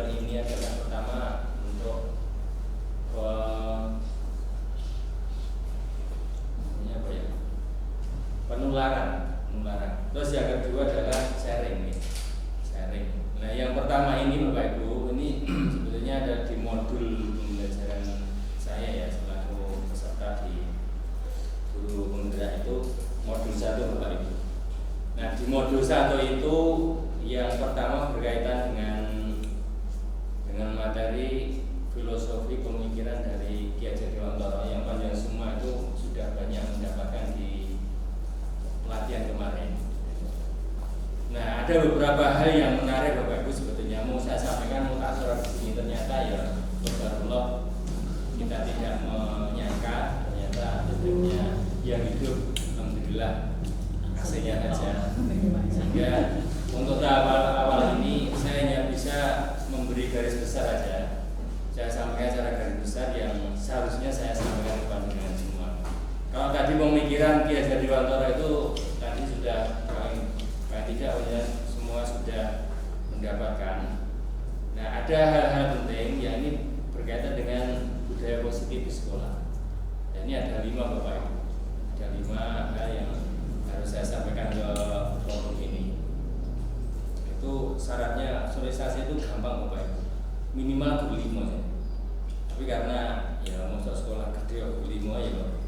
bulan ini adalah pertama untuk ini apa ya? Penularan. Terus yang kedua adalah sharing. Nah, yang pertama ini Bapak Ibu, ini sebetulnya ada di modul pembelajaran saya ya selaku peserta di guru penggerak itu modul 1 Bapak Ibu. Nah, di modul 1 itu yang pertama berkaitan dengan materi filosofi pemikiran dari Ki Hajar Dewantara yang panjang semua itu sudah banyak mendapatkan di pelatihan kemarin. Nah, ada beberapa hal yang menarik Bapak Ibu sebetulnya mau saya sampaikan mutakhir di sini. Ternyata ya Subhanallah, kita tidak menyangka ternyata sebetulnya yang hidup alhamdulillah hasilnya saja. Sehingga untuk awal ini saya hanya bisa memberi garis besar saja. Saya sampaikan secara garis besar yang seharusnya saya sampaikan kepada dengan semua. Kalau tadi pemikiran Ki Hajar Dewantara itu tadi sudah tidak semua sudah mendapatkan. Nah, ada hal-hal penting yang ini berkaitan dengan budaya positif di sekolah. Dan ini ada 5 Bapak Ibu. Ada 5 hal yang harus saya sampaikan ke forum ini. Itu syaratnya sosialisasi itu gampang Bapak Ibu. Minimal 5 saja. Tapi karena ya mau sekolah gede 5 ya Bapak.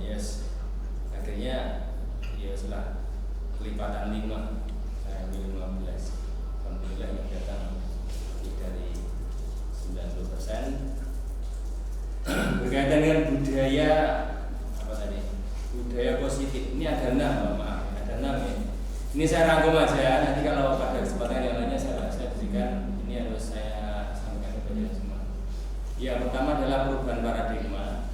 Yes. Akhirnya ya setelah kelipatan 5 saya 15. Alhamdulillah yang datang lebih dari 90%. Berkaitan dengan budaya apa tadi? Budaya positif. Ini ada 6, maaf, ada 6 ya. Ini saya rangkum aja. Nanti kalau pada kesempatan yang lainnya saya berikan. Ini harus saya sampaikan kepada semua. Ya, pertama adalah perubahan paradigma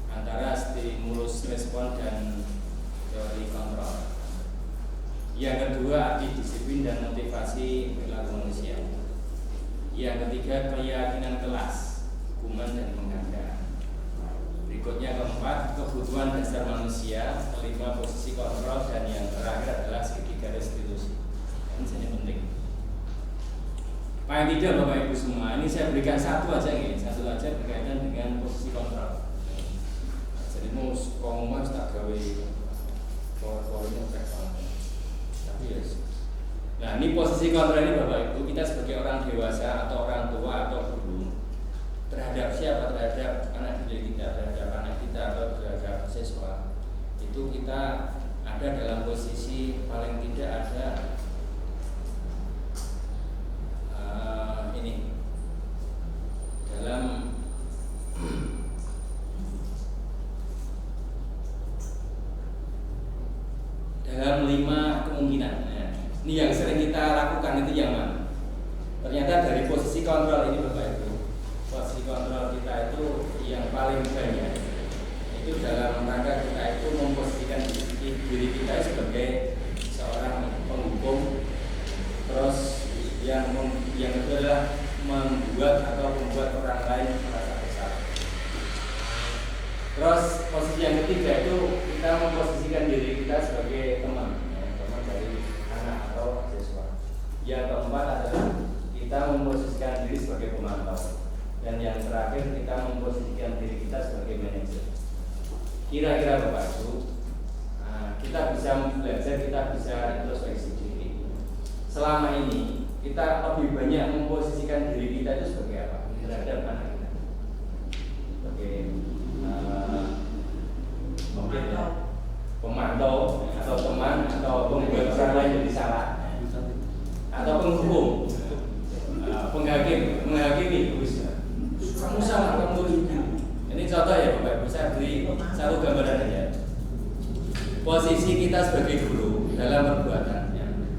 antara stimulus respon dan teori kontrol. Yang kedua, arti disiplin dan motivasi perilaku manusia. Yang ketiga, keyakinan kelas, hukuman dan penghargaan. Berikutnya keempat, kebutuhan dasar manusia. Kelima, posisi kontrol. Dan yang terakhir adalah segitiga restitusi. Ini saja penting. Paling tidak Bapak Ibu semua, ini saya berikan satu aja berkaitan dengan posisi kontrol. Jadi mau ngomong tak gawe power-powernya tak banget. Tapi ya. Nah, ini posisi kontrol ini Bapak Ibu, kita sebagai orang dewasa atau orang tua atau guru terhadap siapa? Terhadap anak didik kita, terhadap anak kita atau terhadap siswa. Itu kita ada dalam posisi paling tidak ada ini dalam dalam 5 kemungkinan. Nah, ini yang sering kita lakukan itu yang mana? Ternyata dari posisi kontrol ini Bapak Ibu, posisi kontrol kita itu yang paling banyak itu dalam rangka kita itu memposisikan diri kita sebagai seorang penghukum. Terus yang kedua adalah membuat orang lain merasa bersalah. Terus posisi yang ketiga itu kita memposisikan diri kita sebagai teman dari anak atau siswa. Yang keempat adalah kita memposisikan diri sebagai pemantau. Dan yang terakhir kita memposisikan diri kita sebagai manajer. Kira-kira Bapak Ibu, kita bisa belajar, kita bisa introspeksi diri. Selama ini kita lebih banyak memposisikan diri kita itu sebagai apa? Terhadap anak kita. Sebagai mungkin pemantau atau teman atau pembuat orang lain jadi salah, atau penghukum, menghakimi. Kamu salah, kamu rugi. Ini contoh ya Bapak Ibu, saya beri satu gambaran aja. Posisi kita sebagai guru dalam perbuatan.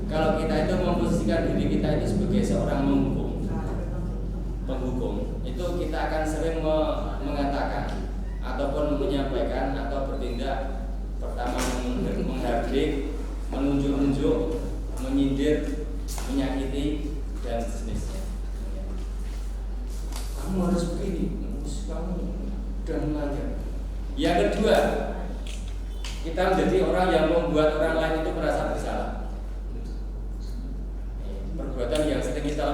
Kalau kita itu memposisikan diri kita itu sebagai seorang penghukum, itu kita akan sering mengatakan ataupun menyampaikan atau bertindak pertama menghardik, menunjuk-nunjuk, menyindir, menyakiti dan sejenisnya. Kamu harus begini, kamu dan melanggar. Yang kedua, kita menjadi orang yang membuat orang lain itu merasa bersalah. Perbuatan yang sering kita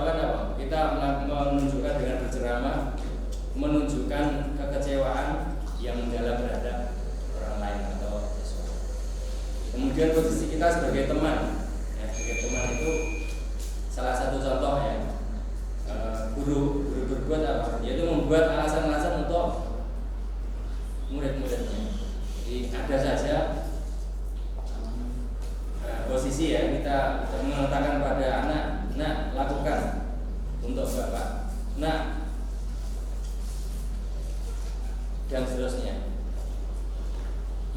berbuat apa? Yaitu membuat alasan-alasan untuk murid-muridnya. Jadi ada saja posisi ya kita mengatakan pada anak, nak lakukan untuk bapak, nak, dan seterusnya.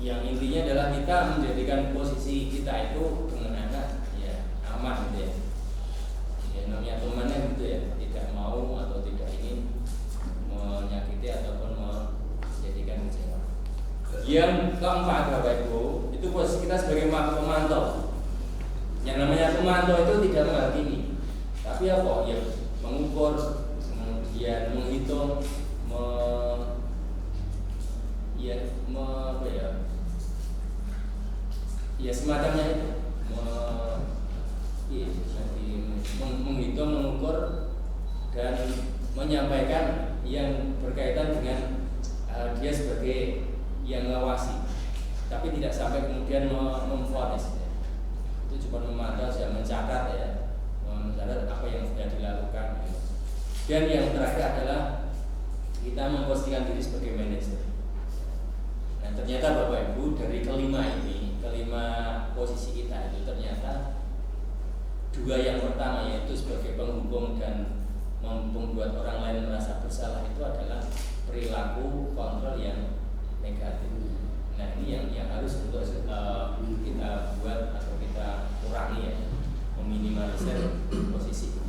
Yang intinya adalah kita menjadikan posisi kita itu dengan anak ya aman gitu ya. Ya namanya temannya gitu ya, tidak mau atau tidak ingin menyakiti ataupun menjadikan kecewa. Yang keempat Bapak Ibu, itu posisi kita sebagai pemantau. Yang namanya pemantau itu tidak menghakimi, tapi apa? Ya mengukur, kemudian menghitung, ya semacamnya itu, menghitung, mengukur, dan menyampaikan yang berkaitan dengan dia sebagai yang ngawasi, tapi tidak sampai kemudian memvonis. Itu cuma memantau, sudah mencatat ya, mencatat apa yang sudah dilakukan. Dan yang terakhir adalah kita memposisikan diri sebagai manajer. Nah ternyata Bapak Ibu dari kelima posisi kita itu ternyata dua yang pertama yaitu sebagai penghubung dan membuat orang lain merasa bersalah itu adalah perilaku kontrol yang negatif. Nah ini yang harus untuk kita buat atau kita kurangi ya, meminimalisir posisi.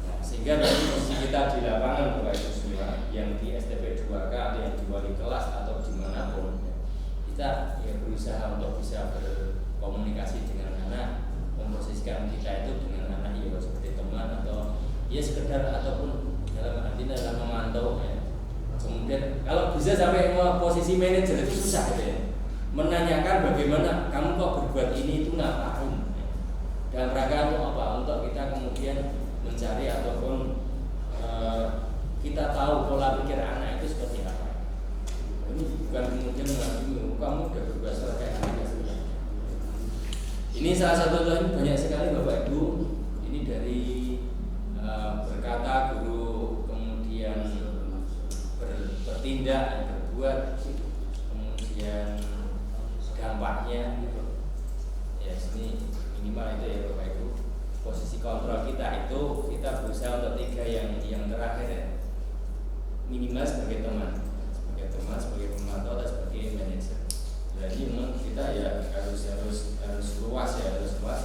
Nah, sehingga dari posisi kita di lapangan Bapak Ibu semua yang di STP 2K atau yang di wali kelas atau dimanapun, kita ya berusaha untuk bisa berkomunikasi dengan anak, memposisikan kita itu dengan anak ya seperti teman atau ya sekedar ataupun dalam arti dalam memantau ya. Kemudian kalau bisa sampai posisi manajer itu susah gitu ya, menanyakan bagaimana kamu kok berbuat ini itu ngapain ya. Dalam rangka untuk apa? Untuk kita kemudian mencari ataupun kita tahu pola pikir anak itu seperti apa. Ini bukan kemudian menghakimi kamu udah berbuat salah kayak gini. Ini salah satu contohnya banyak sekali Bapak Ibu. Ini dari berkata guru, kemudian bertindak, berbuat, kemudian dampaknya. Ya sini minimal itu ya Bapak Ibu. Posisi kontrol kita itu kita berusaha untuk tiga yang terakhir ya. Minimal sebagai teman, sebagai pemantau, atau sebagai manajer. Jadi memang kita ya harus luas ya, harus luas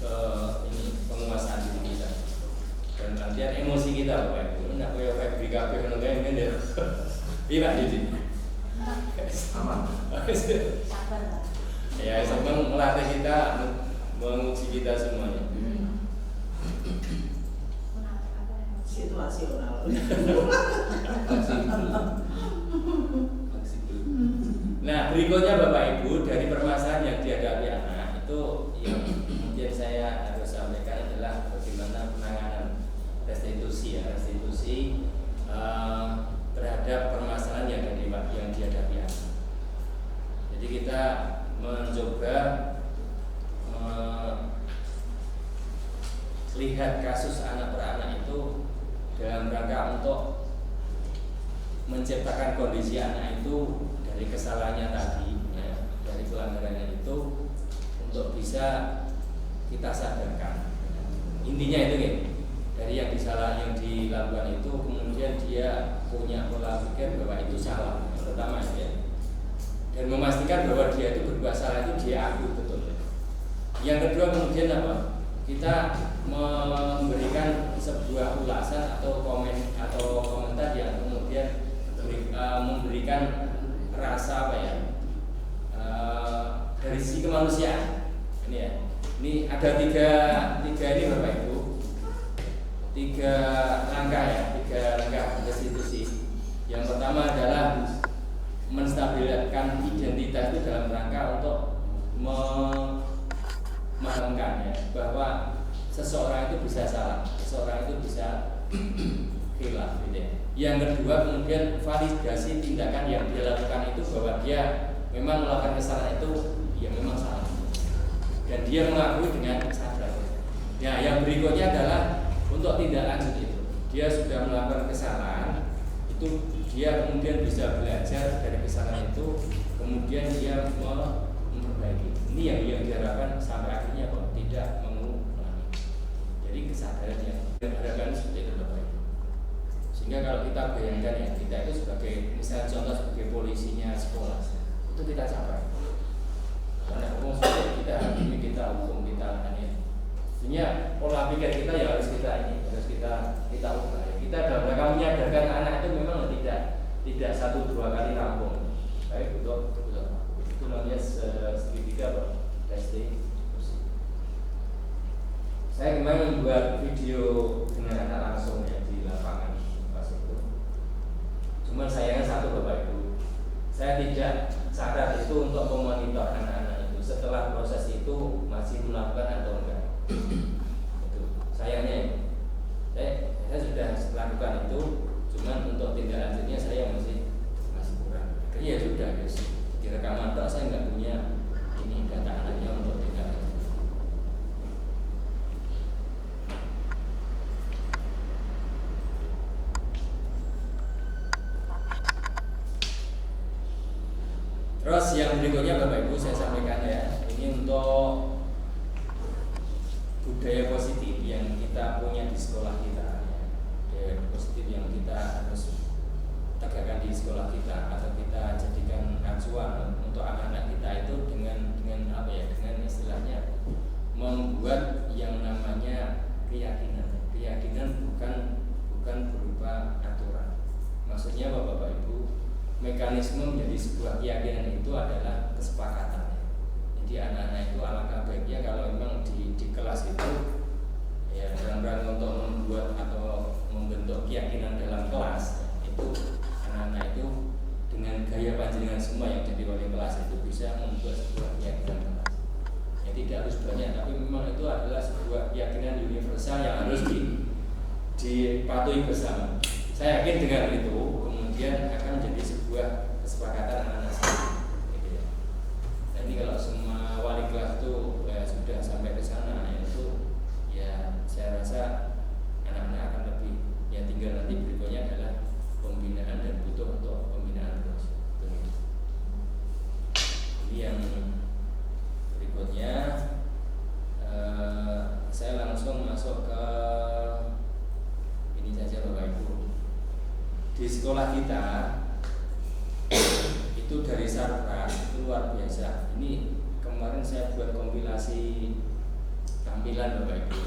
ke ini penguasaan diri kita dan latihan emosi kita Bapak Ibu. Nggak kayak BKP menengah ini deh. Iya Pak Didi. Aman. Ya senang melatih kita, menguji kita semuanya. Situasional. Nah berikutnya Bapak Ibu dari permasalahan yang dihadapi anak itu yang mungkin saya harus sampaikan adalah bagaimana penanganan restitusi terhadap permasalahan yang dihadapi anak. Jadi kita mencoba melihat kasus anak per anak itu dalam rangka untuk menciptakan kondisi anak itu dari kesalahannya tadi ya, dari pelanggarannya itu untuk bisa kita sadarkan. Intinya itu kan dari yang dilakukan itu kemudian dia punya pola pikir bahwa itu salah yang pertama ya, dan memastikan bahwa dia itu berbuat salah itu dia akui betul. Yang kedua kemudian apa? Kita memberikan sebuah ulasan atau komentar yang kemudian memberikan rasa apa ya dari sisi kemanusiaan. Ini ya, ini ada tiga ini Bapak Ibu, tiga langkah restitusi. Yang pertama adalah menstabilkan identitas itu dalam rangka untuk memahamkan ya, bahwa seseorang itu bisa salah, seseorang itu bisa khilaf gitu ya. Yang kedua kemudian validasi tindakan yang dia lakukan itu bahwa dia memang melakukan kesalahan itu ya memang salah dan dia mengakui dengan sadar. Ya yang berikutnya adalah untuk tindak lanjut itu dia sudah melakukan kesalahan, itu dia kemudian bisa belajar dari kesalahan itu, kemudian dia memperbaiki. Ini yang diharapkan sampai akhirnya kok tidak mengulangi. Jadi kesadaran yang diharapkan seperti itu Bapak Ibu. Sehingga kalau kita bayangkan ya, kita itu sebagai misalnya contoh sebagai polisinya sekolah, itu kita capai. Karena umum kita hakimi, kita hukum, kita ya. Sebenarnya pola pikir kita ya harus kita ubah. Kita dalam rangka menyadarkan anak itu memang tidak 1-2 kali rampung. Baik untuk itu namanya segitiga testing. Saya kemarin membuat video dengan anak langsung ya di lapangan pas itu. Cuma sayangnya satu Bapak Ibu, saya tidak syarat itu untuk memonitor anak-anak itu setelah proses itu masih melakukan atau enggak. Itu sayangnya saya sudah lakukan itu, cuman untuk tindak lanjutnya saya masih kurang. Akhirnya ya sudah guys, direkam atau saya nggak punya ini data anaknya untuk tindak lanjut. Terus yang berikutnya Bapak Ibu saya sampaikan ya, ini untuk budaya positif yang kita punya di sekolah kita ya. Budaya positif yang kita harus tegakkan di sekolah kita atau kita jadikan acuan untuk anak-anak kita itu dengan apa ya, dengan istilahnya membuat yang namanya keyakinan bukan berupa aturan. Maksudnya Bapak Ibu, mekanisme menjadi sebuah keyakinan itu adalah kesepakatan. Jadi anak-anak itu alangkah baiknya kalau memang di kelas itu ya dalam rangka untuk membuat atau membentuk keyakinan dalam kelas itu anak-anak itu dengan gaya panjenengan semua yang jadi wali kelas itu bisa membuat sebuah keyakinan kelas. Ya tidak harus banyak, tapi memang itu adalah sebuah keyakinan universal yang harus dipatuhi bersama. Saya yakin dengan itu kemudian akan menjadi sebuah kesepakatan anak-anak saya. Gitu ya. Nah, ini kalau semua wali kelas itu sudah sampai ke sana, yaitu ya saya rasa anak-anak akan lebih ya, tinggal nanti berikutnya adalah pembinaan dan butuh untuk pembinaan terus. Ini yang berikutnya saya langsung masuk ke ini saja Bapak Ibu. Di sekolah kita itu dari sarpras itu luar biasa. Ini kemarin saya buat kompilasi tampilan Bapak Ibu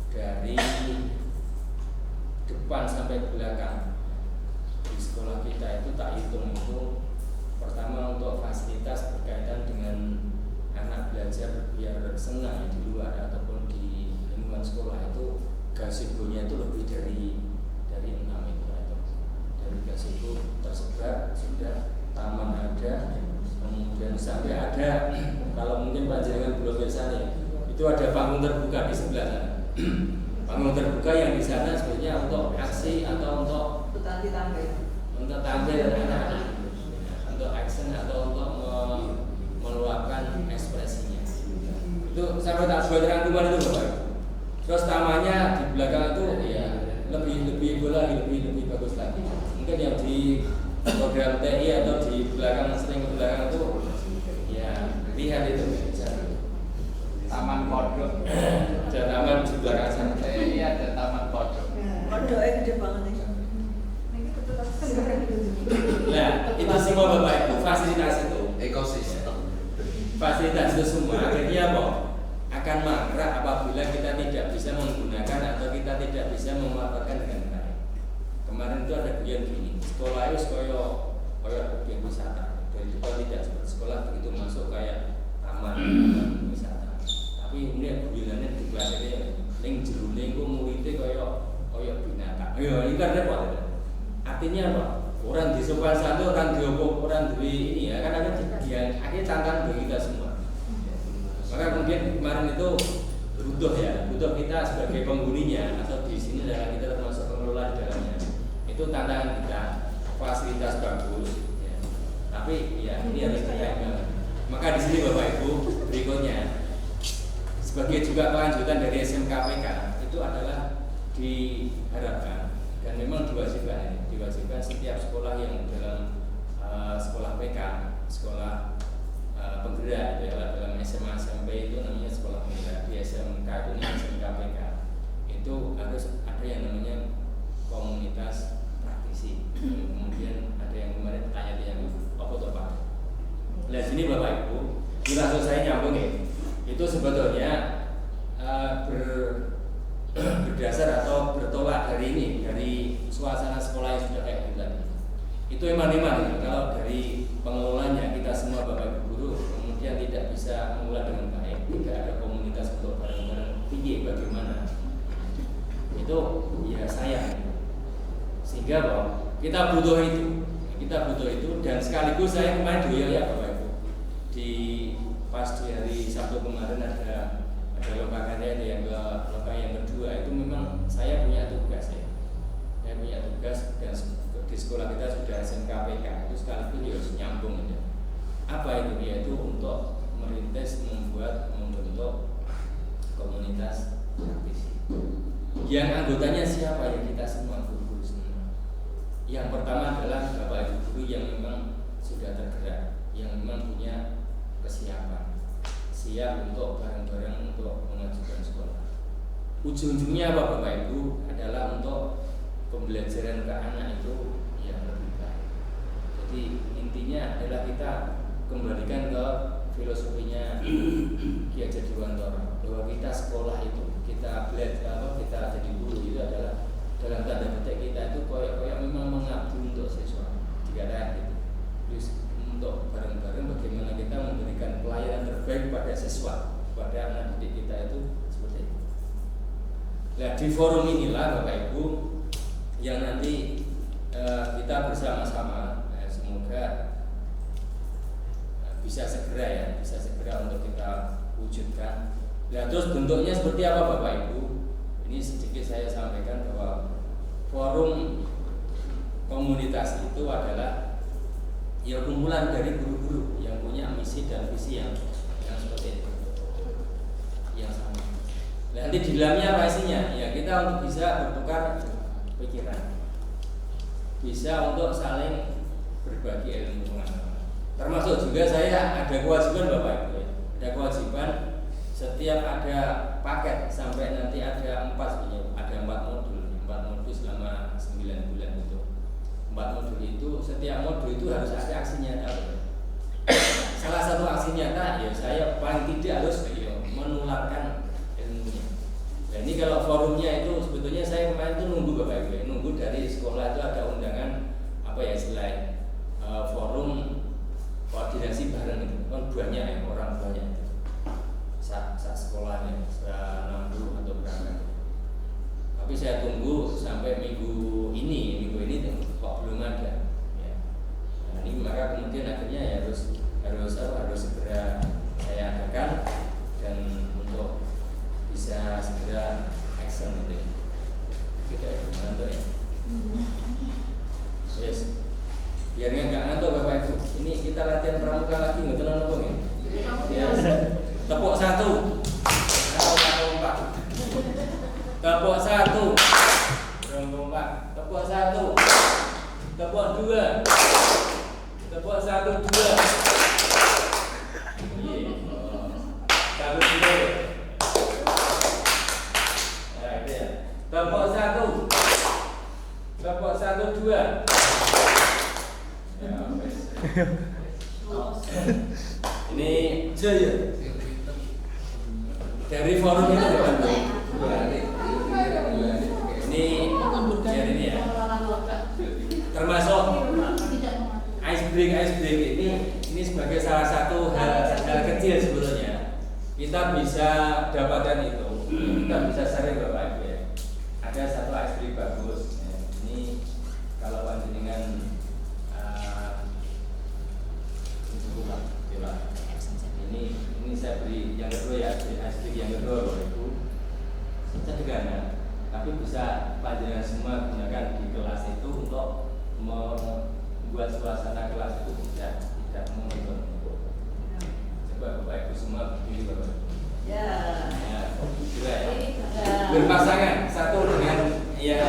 dari depan sampai belakang di sekolah kita itu tak hitung itu. Pertama untuk fasilitas berkaitan dengan anak belajar biar senang di luar ataupun di lingkungan sekolah itu gazebo-nya itu lebih dari 6 itu atau dari gazebo tersebar sudah, taman ada, kemudian sampai ada kalau mungkin panjenengan belum biasa nih, itu ada panggung terbuka di sebelah sana. Panggung terbuka yang di sana sebenarnya untuk aksi atau untuk tampil anak-anak, untuk action atau untuk meluapkan ekspresinya. Itu sampai tak buat rangkuman itu Bapak. Terus tamannya di belakang itu ya lebih bagus lagi. Mungkin yang di program TI atau di belakang sering ke belakang itu ya lihat itu taman kodok. Ada taman di belakang sana. TI ada taman kodok. Kodoknya gede banget nih. Nah, itu semua Bapak Ibu fasilitas itu ekosistem. Fasilitas itu semua akhirnya akan mangkrak apabila kita tidak bisa menggunakan atau kita tidak bisa memanfaatkan dengan baik. Kemarin itu ada guyon gini, sekolah itu koyo objek wisata. Dari depan tidak seperti sekolah begitu masuk kayak taman wisata. Tapi ini guyonannya di kelas ini ning jero ku muridé koyo binatang. Ya, ini kan repot. Artinya apa? Orang di sopan satu, orang diopok, orang di ini ya, kan akhirnya tantangan bagi kita semua. Maka kemudian kemarin itu butuh kita sebagai penghuninya atau di sini adalah kita termasuk pengelola di dalamnya. Itu tantangan kita, fasilitas bagus, ya. Tapi ya ini harus dijaga. Maka di sini Bapak Ibu berikutnya sebagai juga kelanjutan dari SMKPK itu adalah di harapkan dan memang diwajibkan setiap sekolah yang dalam sekolah PK, sekolah penggerak ya, dalam SMA SMP itu namanya sekolah penggerak, di SMK itu SMK PK itu harus ada yang namanya komunitas praktisi. Kemudian ada yang kemarin tanya apa tuh Pak? Nah sini Bapak Ibu, langsung saya nyambung ya. Itu sebetulnya berdasar atau bertolak dari ini, dari suasana sekolah yang sudah kayak gitu tadi. Itu emang kalau dari pengelolanya kita semua Bapak Ibu guru kemudian tidak bisa mengelola dengan baik, tidak ada komunitas untuk bareng-bareng tinggi bagaimana itu ya sayang. Sehingga bahwa kita butuh itu dan sekaligus saya kemarin doya ya Bapak Ibu di pas di hari Sabtu kemarin ada lomba karya yang kedua itu memang saya punya tugas ya. Saya punya tugas dan di sekolah kita sudah SMK PK itu sekaligus harus nyambung ya. Apa itu? Yaitu untuk merintis membentuk komunitas praktisi. Yang anggotanya siapa ya? Kita semua guru-guru semua. Yang pertama adalah Bapak Ibu guru yang memang sudah tergerak, yang memang punya kesiapan, siap untuk bareng-bareng untuk memajukan sekolah. Ujung-ujungnya apa Bapak Ibu adalah untuk pembelajaran ke anak itu yang lebih baik. Jadi intinya adalah kita kembalikan ke filosofinya Ki Hajar Dewantara bahwa kita sekolah itu kita belajar kita jadi guru itu adalah dalam tanda petik kita itu koyak-koyak memang mengabdi untuk siswa dikatakan gitu. Terus untuk bareng-bareng bagaimana kita memberikan pelayanan terbaik pada siswa, pada anak didik kita itu seperti itu. Nah di forum inilah Bapak Ibu yang nanti kita bersama-sama semoga bisa segera untuk kita wujudkan. Nah terus bentuknya seperti apa Bapak Ibu? Ini sedikit saya sampaikan bahwa forum komunitas itu adalah ya kumpulan dari guru-guru yang punya misi dan visi yang seperti itu, yang sama. Nanti di dalamnya apa isinya? Ya kita untuk bisa bertukar pikiran, bisa untuk saling berbagi ilmu pengetahuan. Termasuk juga saya ada kewajiban Bapak Ibu, ada kewajiban setiap ada paket sampai nanti ada 4 modul selama 9 bulan itu. 4 modul itu setiap modul itu harus ada aksi nyata. Salah satu aksi nyata ya saya paling tidak harus menularkan ilmunya. Nah ini kalau forumnya itu sebetulnya saya kemarin itu nunggu Bapak Ibu, nunggu dari sekolah itu ada undangan selain forum koordinasi bareng itu kan banyak ya orang banyak itu saat sekolahnya 60 atau berapa. Tapi saya tunggu sampai minggu ini kok belum ada. Ya. Nah, ini maka kemudian akhirnya ya harus segera saya adakan dan untuk bisa segera action gitu. Tidak ngantuk ya. Yes. Biar nggak ngantuk Bapak Ibu. Ini kita latihan pramuka lagi nggak tenang nunggu ya. Yes. Tepuk 1. Tepuk 1. Tepuk 1. Tepuk 2. Tepuk 1 2. Satu dulu. Nah, itu ya. Tepuk 1. Tepuk 1 2. Ya, ini Jaya. Dari forum itu ini ya. Termasuk ice break ini sebagai salah satu hal kecil sebetulnya. Kita bisa dapatkan itu. Kita bisa sharing Bapak Ibu ya. Ada satu ice break bagus. Ya, ini kalau panjenengan ini saya beri yang kedua ya, ice break yang kedua Bapak Ibu. Sederhana, tapi bisa panjenengan semua gunakan di kelas itu untuk membuat suasana kelas itu tidak monoton. Coba Bapak Ibu semua pilih Bapak. Ya. Ya, kira ya. Berpasangan satu dengan ya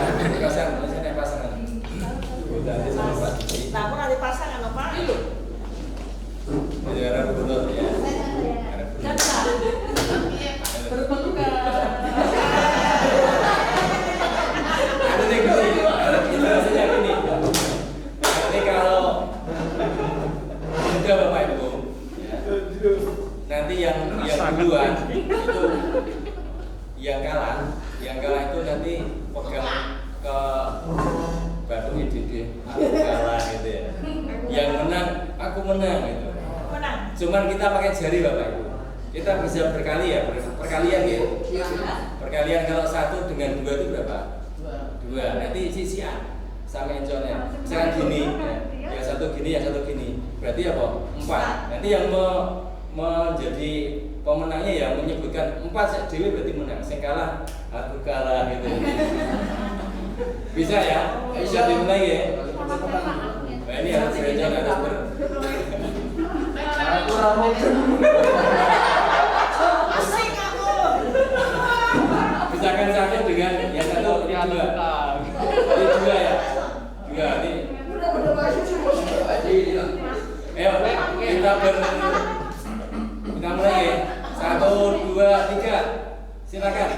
aku menang gitu. Menang. Cuman kita pakai jari Bapak Ibu. Kita bisa berkali ya, perkalian ya. Perkalian kalau 1 dengan 2 itu berapa? 2. Nanti sisian sama enconnya. Misalkan gini, ya. Yang 1 gini, yang 1 gini. Berarti apa? 4. Nanti yang menjadi pemenangnya yang menyebutkan 4 dewi berarti menang. Sing kalah aku kalah gitu. Bisa ya? Bisa dimulai ya. Nah, ini harus direncanakan harus Aku ramai. Misalkan 1 dengan yang 1 ini 2. Ini 2 ya. 2 ini. Ayo kita mulai ya. 1, 2, 3. Silakan.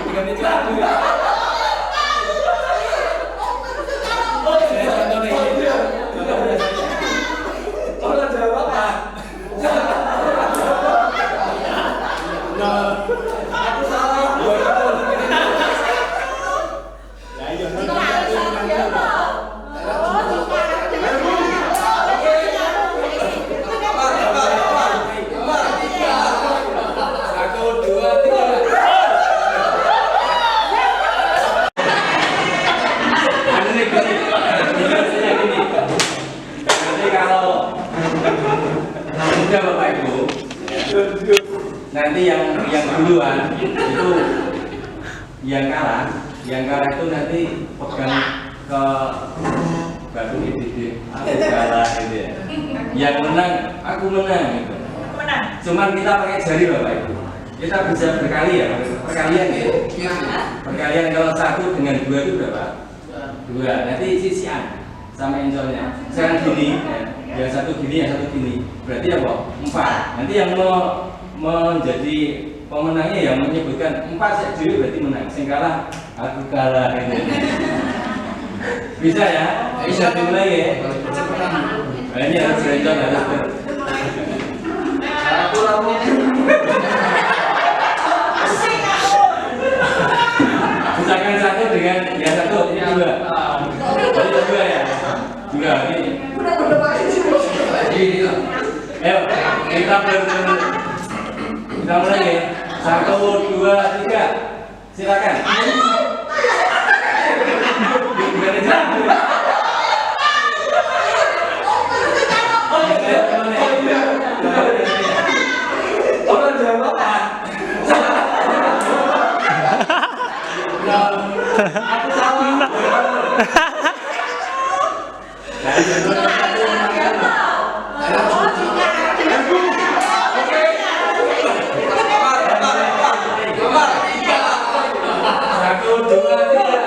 Dengan ini satu ya. Saya contoh nih. Orang Jawa Pak. Aku salah. Nah, iya. Udah Bapak Ibu, nanti yang duluan itu yang kalah itu nanti pegang ke batu itu, aku kalah gitu ya. Yang menang, aku menang gitu. Menang. Cuman kita pakai jari Bapak Ibu. Kita bisa berkali ya, perkalian gitu. Perkalian kalau 1 dengan 2 itu berapa? 2. Nanti sisian sama encolnya. Sekarang gini, ya. Yang 1 gini, yang 1 gini. Berarti apa? 4. Nanti yang menjadi pemenangnya yang menyebutkan 4 dewi berarti menang. Sing kalah aku kalah gitu. Bisa ya? Bisa dimulai ya. Nah, ini harus direncanakan harus Aku ramai. misalkan 1 dengan yang 1 ini 2. Jadi 2 ya. 2 ini. Ayo kita mulai ya. 1, 2, 3. Silakan. Gimana caranya? Orang Jawa Pak. Aku salah. Satu, dua, tiga.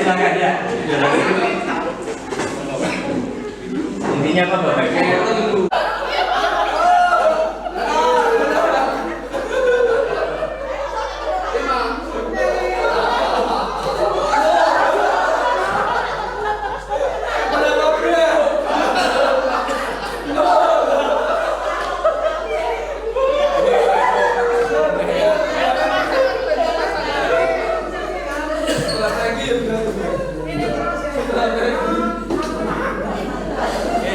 Silakan ya. Intinya apa Bapak Ibu?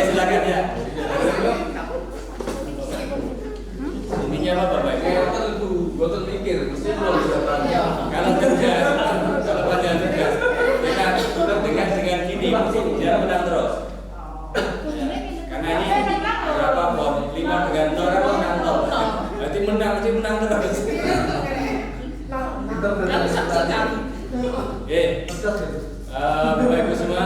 Silakan ya. Intinya apa Bapak Ibu? Gua mikir, mesti belum bisa tanya. Kalau tegas, kalau panjang tegas, dengan gini mesti dia menang terus. Karena ini berapa pot? 5 dengan tor kan menang tor. Berarti mesti menang terus. Kita bertanya. Bapak Ibu semua,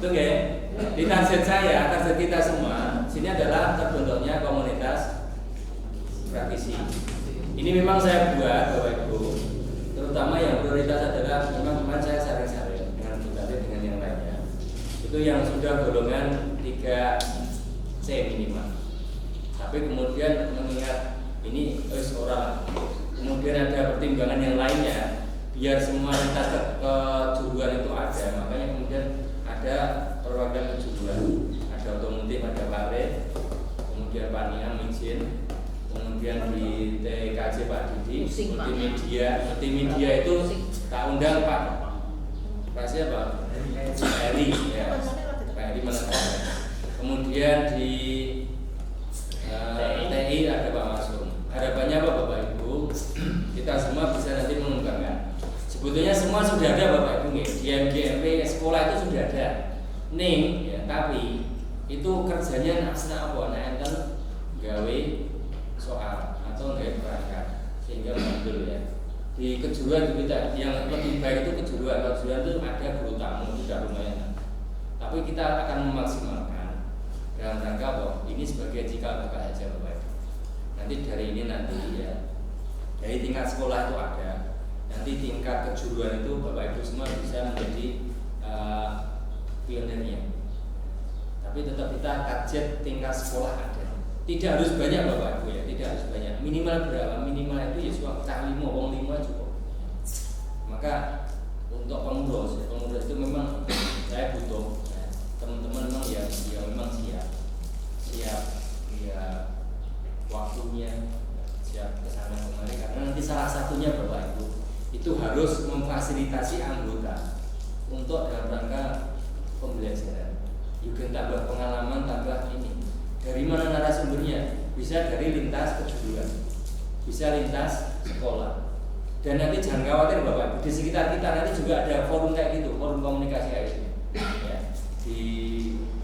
tunggu ya. Di target saya, target kita semua, sini adalah terbentuknya komunitas praktisi. Ini memang saya buat Bapak Ibu, terutama yang prioritas adalah memang kemarin saya sharing-sharing dengan Bu Tati dengan yang lainnya. golongan 3C minimal. Tapi kemudian mengingat ini orang, kemudian ada pertimbangan yang lainnya biar semua lintas kejuruan itu ada, makanya kemudian ada perwakilan kejuruan, ada otomotif, ada pare, kemudian Paniam izin, kemudian di TKJ Pak Didi, multimedia itu tak undang Pak siapa? Eri ya, Pak Eri menentukan. Kemudian di TI ada Pak Masum. Harapannya apa Bapak Ibu? Kita semua bisa nanti mengembangkan. Sebetulnya semua sudah ada Bapak Ibu, di MGMP sekolah itu sudah ada. Ning, ya, tapi itu kerjanya nak apa? Nah, enten gawe soal atau gawe perangkat sehingga mandul ya. Di kejuruan kita yang lebih baik itu kejuruan itu ada guru tamu sudah lumayan. Tapi kita akan memaksimalkan dalam rangka bahwa ini sebagai cikal bakal aja Bapak Ibu. Nanti dari ini nanti ya dari tingkat sekolah itu ada, nanti tingkat kejuruan itu Bapak Ibu semua bisa menjadi pionirnya. Tapi tetap kita target tingkat sekolah ada. Tidak harus banyak Bapak Ibu ya, tidak harus banyak. Minimal berapa? Minimal itu ya cuma cah 5, wong 5 cukup. Maka untuk pengurus itu memang saya butuh ya, teman-teman memang yang memang siap ya waktunya, siap kesana kemari karena nanti salah satunya Bapak Ibu itu harus memfasilitasi anggota untuk dalam rangka pembelajaran. Juga tambah pengalaman, tambah ini. Dari mana narasumbernya? Bisa dari lintas kejuruan, bisa lintas sekolah. Dan nanti jangan khawatir Bapak Ibu, di sekitar kita nanti juga ada forum kayak gitu, forum komunikasi kayak gitu. Ya, di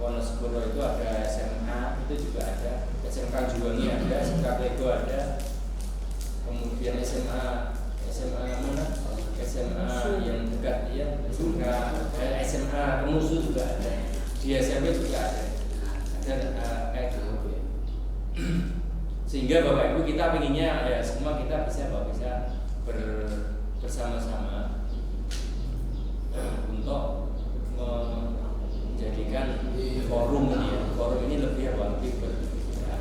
Wonosobo itu ada SMA, itu juga ada, SMK Juwangi ada, SMK Lego ada, kemudian SMA mana? SMA yang dekat ya, SMA Kemusu juga ada, di SMP juga ada kayak gitu. Sehingga Bapak Ibu kita pengennya ya semua kita bisa bersama-sama untuk menjadikan forum ini ya, forum ini lebih berguna.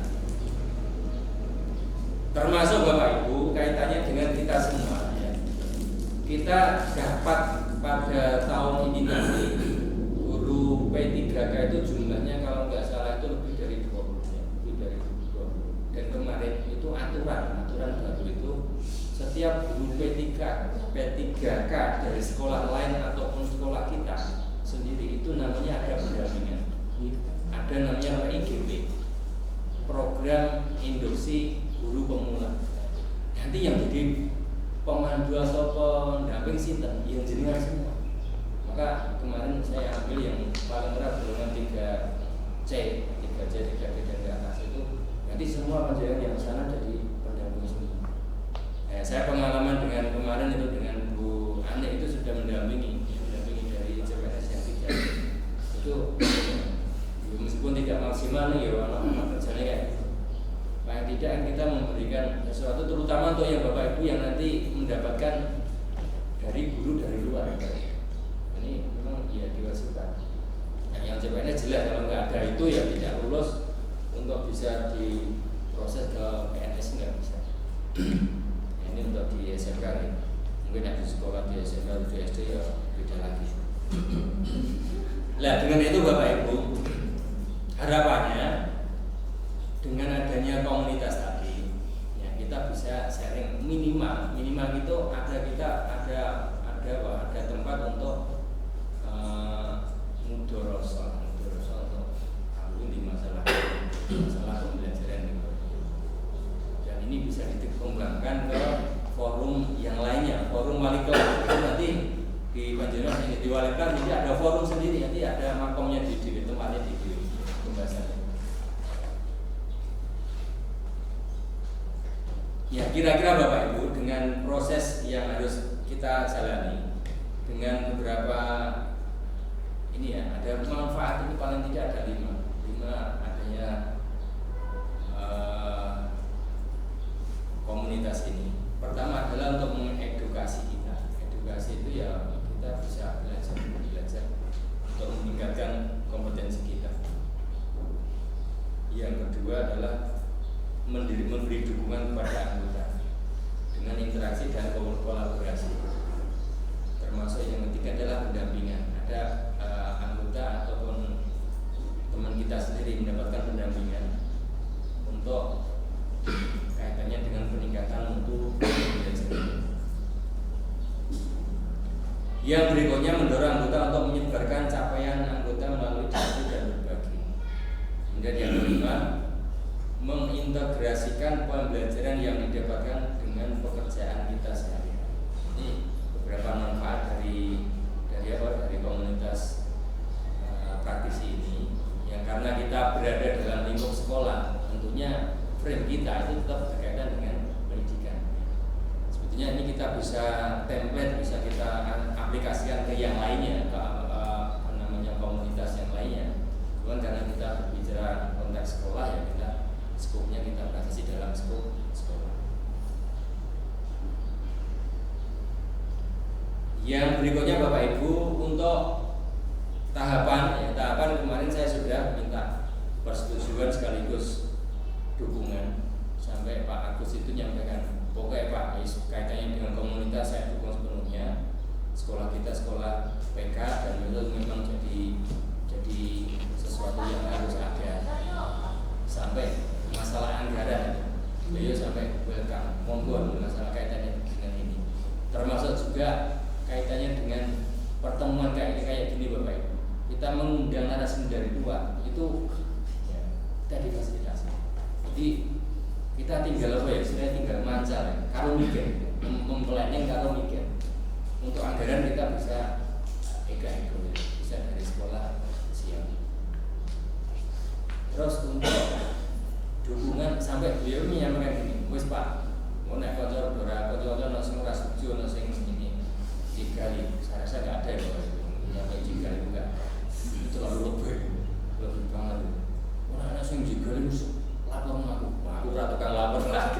Termasuk Bapak Ibu kaitannya dengan kita semua ya. Kita dapat pada tahun ini nanti guru P3K itu jumlahnya kalau nggak salah itu lebih dari 20 ya, lebih dari 20. Dan kemarin itu aturan baru itu setiap guru P3K dari sekolah lain ataupun sekolah kita sendiri itu namanya ada pendampingan, ada namanya IGP, program induksi guru pemula. Nanti yang jadi pemandu atau pendamping sinten yang jenengan semua. Maka kemarin saya ambil yang paling rendah golongan 3C dan ke atas itu nanti semua pelajaran yang sana jadi pendamping semua. Saya pengalaman dengan kemarin itu dengan Bu Ane itu sudah mendampingi dari CPNS yang 3 itu meskipun tidak maksimal nih ya anak kerjanya kayak paling tidak kita memberikan sesuatu terutama untuk yang Bapak Ibu yang nanti mendapatkan dari guru dari luar. Ini memang ya diwajibkan. Nah, yang CPNS jelas kalau nggak ada itu ya tidak lulus untuk bisa diproses ke PNS nggak bisa. Ini untuk di SMK nih. Mungkin ada sekolah di SMK atau di SD ya beda lagi. Nah dengan itu Bapak Ibu harapannya dengan adanya komunitas tadi ya kita bisa sharing minimal itu ada tempat untuk mudoroso untuk ambil di masalah pembelajaran dan ini bisa dikembangkan ke forum yang lainnya, forum wali kelas itu nanti di Panjenengan di wali kelas jadi ada forum sendiri, nanti ada makomnya di tempatnya di pembahasannya. Ya kira-kira Bapak Ibu dengan proses yang harus kita jalani dengan beberapa ini ya ada manfaat ini paling tidak ada 5 adanya komunitas ini. Pertama adalah untuk mengedukasi kita. Edukasi itu ya kita bisa belajar untuk meningkatkan kompetensi kita. Yang berikutnya mendorong anggota untuk menyebarkan capaian anggota melalui diskusi dan berbagi. Kemudian yang kelima, mengintegrasikan pembelajaran yang didapatkan dengan pekerjaan kita sehari-hari. Ini beberapa manfaat dari komunitas praktisi ini. Yang karena kita berada dalam lingkup sekolah, tentunya frame kita itu tetap berkaitan dengan pendidikan. Sebetulnya ini kita bisa template, bisa kita aplikasikan ke yang lainnya, ke komunitas yang lainnya. Cuman karena kita berbicara konteks sekolah, ya kita skopnya kita batasi dalam skop sekolah. Yang berikutnya Bapak Ibu, untuk tahapan kemarin saya sudah minta persetujuan sekaligus dukungan, sampai Pak Agus itu nyampaikan, pokoknya Pak, kaitannya dengan komunitas saya dukung sepenuhnya. Sekolah kita sekolah PK dan itu memang jadi sesuatu yang harus ada. Sampai masalah anggaran, beliau sampai welcome, monggo masalah kaitannya dengan ini. Termasuk juga kaitannya dengan pertemuan kayak gini Bapak Ibu. Kita mengundang narasumber dari luar itu ya, kita difasilitasi. Jadi kita tinggal apa ya? Istilahnya tinggal mancal ya, karo mikir, memplanning karo mikir. Untuk anggaran kita bisa ego ya, bisa dari sekolah siap. Terus untuk dukungan sampai beliau menyampaikan gini, wis Pak, mau naik kantor nggak semua setuju, nggak sing ini digali. Saya rasa nggak ada ya yang digali enggak. Itu terlalu lebih banget. Orang anak sing digali lapor aku tukang lapor lah.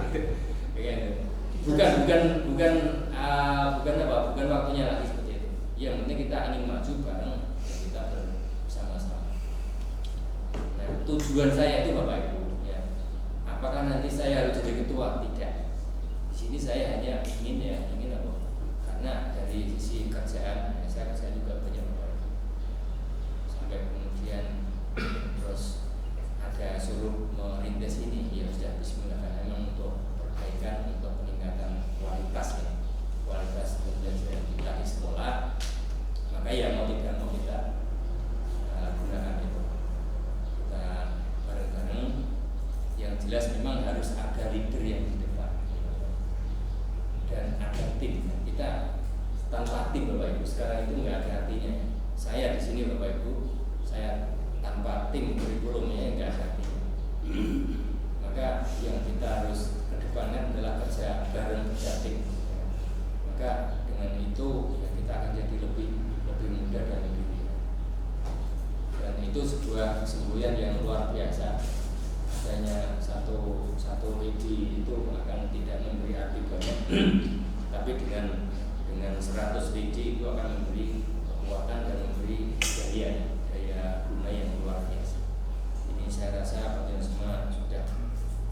Bukan waktunya lagi seperti itu. Yang penting kita ingin maju bareng, kita bersama-sama. Nah, tujuan saya itu Bapak Ibu, ya. Apakah nanti saya harus jadi ketua? Tidak. Di sini saya hanya ingin apa? Karena dari sisi kerjaan, saya juga banyak Bapak Ibu. Sampai kemudian terus ada suruh merintis ini, ya sudah Bismillah, memang untuk perbaikan, untuk peningkatan kualitas pembelajaran kita di sekolah. Maka ya mau tidak mau kita gunakan itu. Kita bareng-bareng. Yang jelas memang harus ada leader yang di depan dan ada tim. Kita tanpa tim Bapak Ibu sekarang itu nggak ada artinya. Saya di sini Bapak Ibu, saya tanpa tim kurikulumnya nggak ada artinya. Maka yang kita harus kedepankan adalah kerja bareng, kerja tim. Maka dengan itu ya kita akan jadi lebih mudah dan lebih mudah. Dan itu sebuah kesembuhan yang luar biasa. Adanya satu lidi itu akan tidak memberi arti banyak, tapi dengan 100 lidi itu akan memberi kekuatan dan memberi daya guna yang luar biasa. Ini saya rasa kalian semua sudah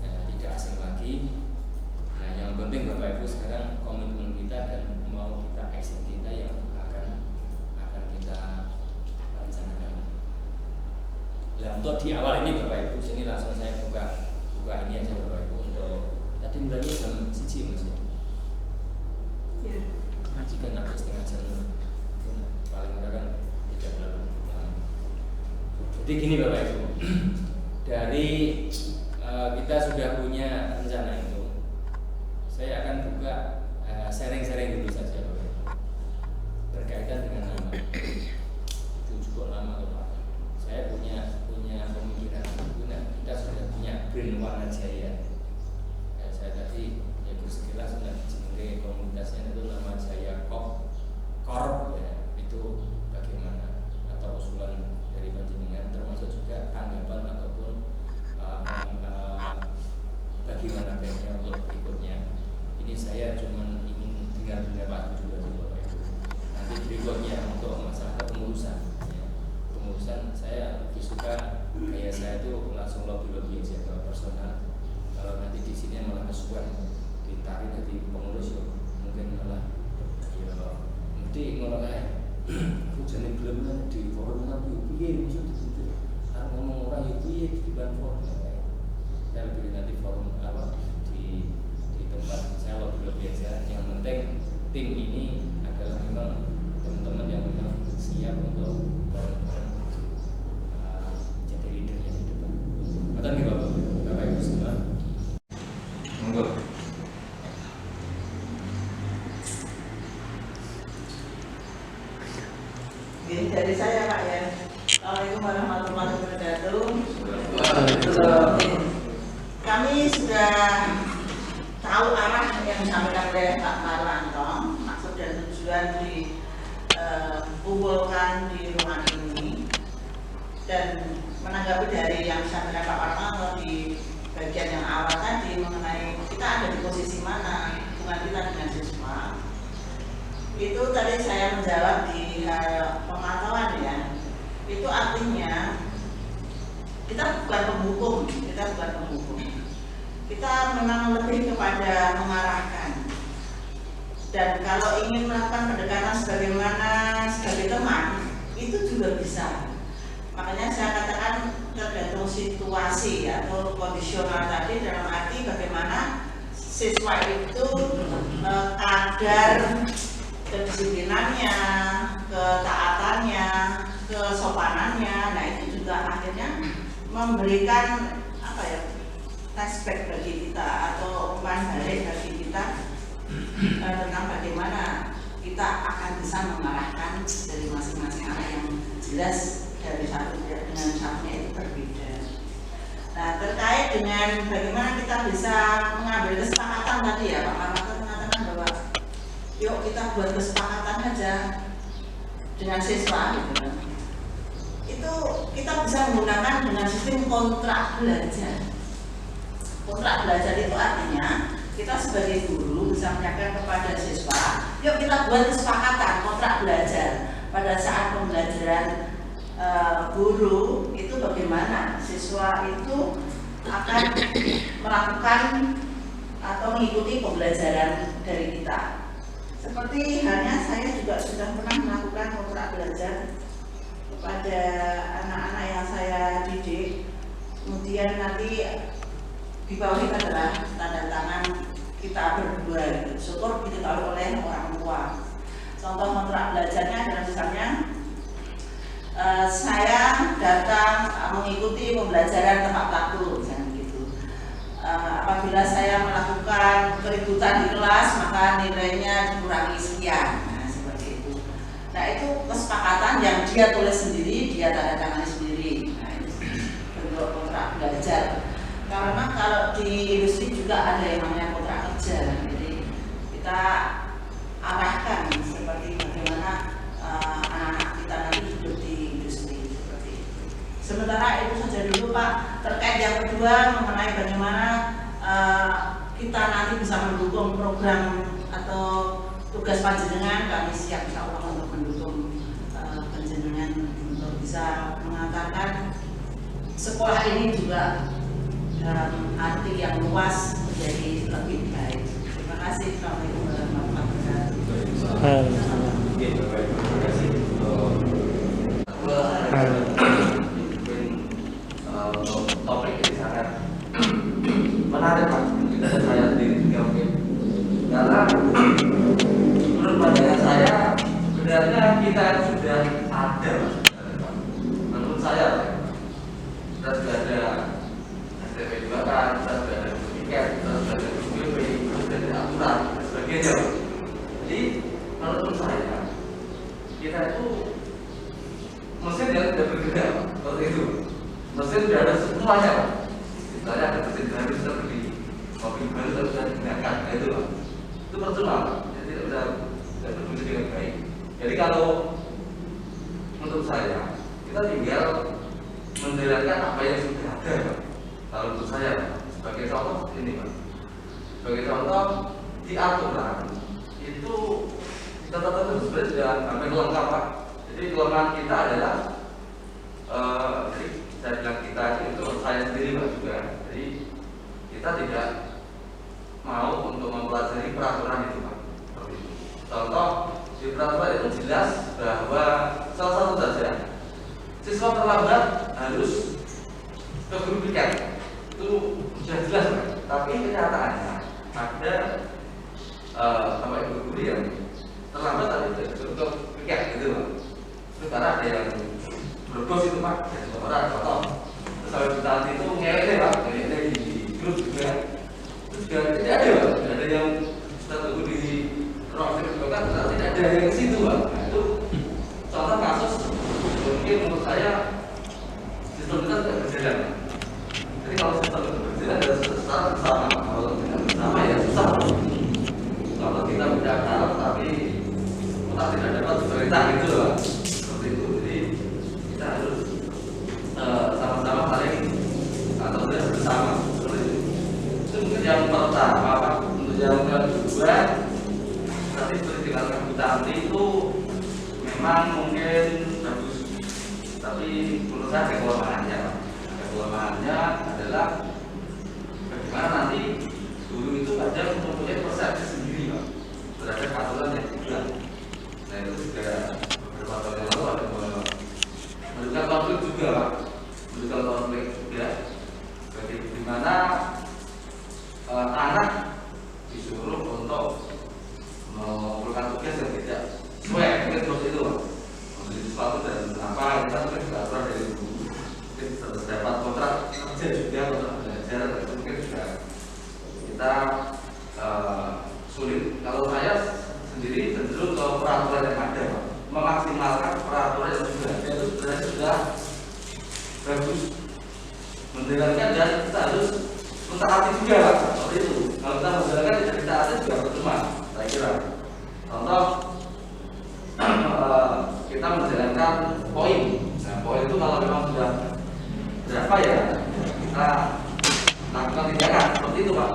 tidak asing lagi. Nah, yang penting Bapak Ibu sekarang komitmen kita dan mau kita action kita yang akan kita rencanakan. Nah, untuk di awal ini Bapak Ibu, sini langsung saya buka ini aja Bapak Ibu untuk tadi mulai jam 1 Mas ya. Ya. Ngaji kan habis setengah jam. Paling murah kan tidak terlalu lama. Jadi gini Bapak Ibu, dari kita sudah punya rencana itu. Saya akan buka sharing-sharing dulu saja Bapak Ibu. Berkaitan dengan nama. Itu cukup lama Bapak. Saya punya pemikiran. Kita sudah punya brand warna jaya. Saya tadi ya bersekilas sudah sebagai komunitasnya itu nama Jaya Corp ya. Itu bagaimana atau usulan dari panjenengan, termasuk juga tanggapan ataupun bagaimana baiknya untuk berikutnya. Ini saya cuma ingin dengar pendapat juga Bapak Ibu. Nanti berikutnya untuk masalah kepengurusan ya. Pengurusan saya lebih suka kayak saya itu langsung lobby aja ke personal. Kalau nanti di sini malah kesukaan ditarik jadi pengurus ya, mungkin malah ya mesti ngono kae. Aku jane belum di forum nanti piye maksud itu. Aku ngomong orang itu piye di depan forum. Saya lebih nanti forum di tempat saya lebih biasa. Yang penting tim ini adalah memang teman-teman teman-teman yang memang siap untuk jadi leader yang di depan. Betul nih Bapak Ibu semua. Monggo. Jadi dari saya Pak ya. Assalamualaikum warahmatullahi wabarakatuh. Kami sudah tahu arah yang disampaikan oleh Pak Marwanto, maksud dan tujuan dikumpulkan di rumah ini, dan menanggapi dari yang disampaikan Pak Marwanto di bagian yang awal tadi mengenai kita ada di posisi mana hubungan kita dengan siswa. Itu tadi saya menjawab di pemantauan ya. Itu artinya kita bukan penghukum, kita memang lebih kepada mengarahkan. Dan kalau ingin melakukan pendekatan sebagai teman, itu juga bisa. Makanya saya katakan tergantung situasi atau kondisional tadi, dalam arti bagaimana siswa itu kadar kedisiplinannya, ketaatannya, kesopanannya. Nah itu juga akhirnya memberikan tespek bagi kita atau umpan balik bagi kita tentang bagaimana kita akan bisa mengarahkan dari masing-masing anak yang jelas dari satu dengan satunya itu berbeda. Nah terkait dengan bagaimana kita bisa mengambil kesepakatan tadi ya, Pak Marwanto mengatakan bahwa yuk kita buat kesepakatan aja dengan siswa gitu kan. Itu kita bisa menggunakan dengan sistem kontrak belajar. Kontrak belajar itu artinya kita sebagai guru bisa menyampaikan kepada siswa, yuk kita buat kesepakatan kontrak belajar pada saat pembelajaran guru itu bagaimana siswa itu akan melakukan atau mengikuti pembelajaran dari kita. Seperti halnya saya juga sudah pernah melakukan kontrak belajar kepada anak-anak yang saya didik. Kemudian nanti di bawah itu adalah tanda tangan kita berdua gitu. Syukur diketahui oleh orang tua. Contoh kontrak belajarnya adalah misalnya saya datang mengikuti pembelajaran tepat waktu, misalnya begitu. Apabila saya melakukan keributan di kelas, maka nilainya dikurangi sekian. Nah, seperti itu. Nah, itu kesepakatan yang dia tulis sendiri, dia tanda tangani sendiri. Nah, itu bentuk kontrak belajar. Karena kalau di industri juga ada yang namanya kontrak kerja. Jadi kita arahkan seperti bagaimana anak-anak kita nanti hidup di industri seperti itu. Sementara itu saja dulu Pak. Terkait yang kedua mengenai bagaimana kita nanti bisa mendukung program atau tugas panjenengan, kami siap insya Allah untuk mendukung panjenengan untuk bisa mengantarkan sekolah ini juga dalam arti yang luas menjadi lebih baik. Terima kasih. Assalamualaikum warahmatullahi wabarakatuh. Terima kasih. Untuk topik ini sangat menarik Pak. Saya sendiri juga mungkin karena menurut pandangan saya sebenarnya kita sudah ada menurut saya kita sudah ada STP juga kan, kita sudah ada tiket, kita sudah ada UPP, kita sudah ada aturan dan sebagainya. Jadi menurut saya kita itu mesin yang tidak bergerak seperti itu, mesin sudah ada semuanya Pak. Misalnya ada mesin baru bisa beli, mobil baru sudah digunakan, itu Pak. Itu percuma Pak, jadi tidak berfungsi dengan baik. Jadi kalau menurut saya kita tinggal menjalankan apa yang sudah ada Pak. Kalau menurut saya sebagai contoh ini Pak, sebagai contoh di aturan itu catatan itu sebenarnya sudah hampir lengkap Pak. Jadi kelemahan kita adalah saya bilang kita itu saya sendiri Pak juga. Jadi kita tidak mau untuk mempelajari peraturan itu Pak. Seperti itu. Contoh di peraturan itu jelas bahwa salah satu saja siswa terlambat harus ke guru piket. Itu sudah jelas Pak. Tapi kenyataannya ada bapak ibu guru yang terlambat tapi tidak disuruh ke piket gitu. itu karena ada yang berbos itu Pak, ada dua orang potong. Terus kalau kita itu ngelek Pak, ngelek di grup juga. Terus juga tidak ada Pak, tidak ada yang kita tunggu di ruang terbuka, tidak ada yang ke situ Pak. Nah, itu contoh kasus mungkin menurut saya sistem kita tidak berjalan. Jadi kalau sistem itu berjalan harus secara bersama, kalau tidak bersama ya susah. Kalau kita tidak tahu tapi kita tidak dapat perintah gitu loh Pak. Seperti itu, jadi kita harus sama-sama saling atau tidak bersama seperti itu. Itu mungkin yang pertama Pak. Untuk yang kedua, tadi seperti dikatakan Bu Tanti itu memang mungkin bagus, tapi menurut saya kelemahannya Pak. Kelemahannya adalah bagaimana nanti guru itu kadang mempunyai persepsi sendiri Pak terhadap aturan yang dibuat. Nah itu juga beberapa tahun yang lalu ada menunjukkan konflik juga Pak, menunjukkan konflik juga bagaimana anak disuruh untuk mengumpulkan tugas yang tidak sesuai mungkin seperti itu Pak, menjadi sesuatu dan apa kita mungkin juga aturan dari guru, mungkin terdapat kontrak kerja juga, kontrak belajar itu mungkin juga kita sulit. Kalau saya sendiri cenderung ke peraturan yang ada Pak, memaksimalkan peraturan yang sudah ada itu sebenarnya sudah bagus, menjalankan dan kita harus mentaati juga Pak, seperti itu. Kalau kita menjalankan tidak ditaati juga percuma, saya kira. Contoh kita menjalankan poin. Nah poin itu kalau memang sudah berapa ya kita lakukan tindakan seperti itu Pak.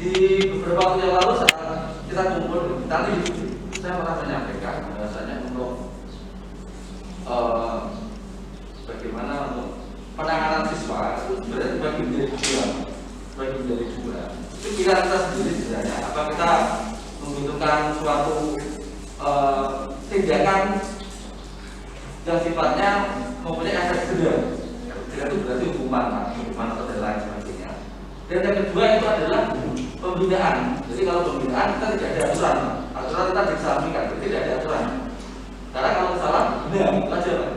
Di beberapa waktu yang lalu saat kita kumpul tadi saya pernah menyampaikan bahwasanya untuk bagaimana untuk penanganan siswa itu sebenarnya dibagi menjadi dua. Itu pilihan kita sendiri sebenarnya. Apa kita membutuhkan suatu tindakan yang sifatnya mempunyai efek denda. Denda itu berarti hukuman atau dan lain sebagainya. Dan yang kedua itu adalah pembinaan. Jadi kalau pembinaan kita tidak ada aturan, aturan kita disampaikan, jadi tidak ada aturan. Karena kalau salah, benar itu aja Pak.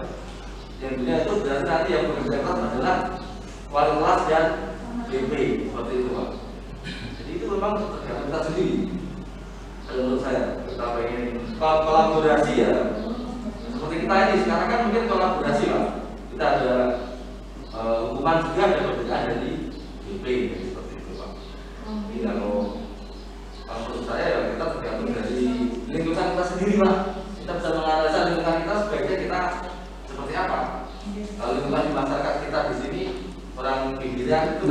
Yang benar itu berarti nanti yang bekerja keras adalah wali kelas dan BP seperti itu Pak. Jadi itu memang tergantung kita sendiri. Kalau menurut saya kita ingin kolaborasi ya. Seperti kita ini sekarang kan mungkin kolaborasi Pak. Kita ada hukuman juga ada perbedaan dari BP seperti itu Pak. Jadi kalau menurut saya ya kita tergantung dari lingkungan kita sendiri Pak. Kita bisa menganalisa lingkungan kita sebaiknya kita seperti apa. Kalau lingkungan di masyarakat kita di sini orang pinggiran itu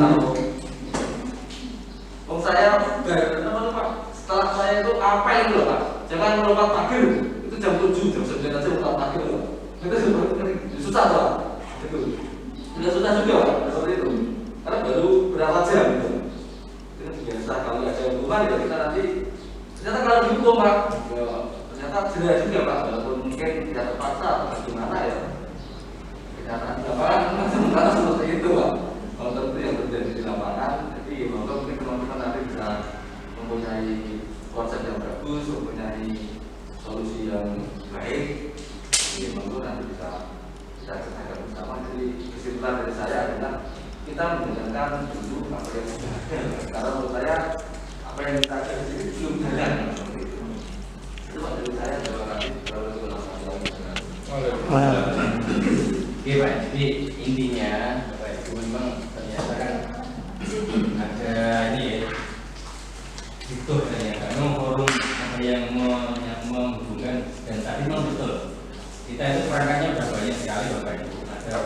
kalau saya baru Pak. Setelah saya itu apel itu loh Pak. Jangan melompat pagi itu jam 7, jam 9 aja melompat pagi loh. Itu susah Pak. Itu sudah susah juga Pak, seperti itu. Karena baru berapa jam gitu. Itu biasa kalau ada hukuman ya kita nanti ternyata kalau dihukum Pak, ya, ternyata jelas juga Pak, walaupun mungkin tidak terpaksa atau bagaimana ya. Kenyataan di lapangan sementara seperti itu Pak. Kalau tentu yang terjadi di lapangan, jadi semoga mungkin teman-teman nanti bisa mempunyai konsep yang bagus, mempunyai solusi yang baik. Jadi semoga nanti bisa kerjakan bersama. Jadi kesimpulan dari saya adalah kita menjalankan dulu apa yang sudah ada. Karena menurut saya apa yang kita ada di sini belum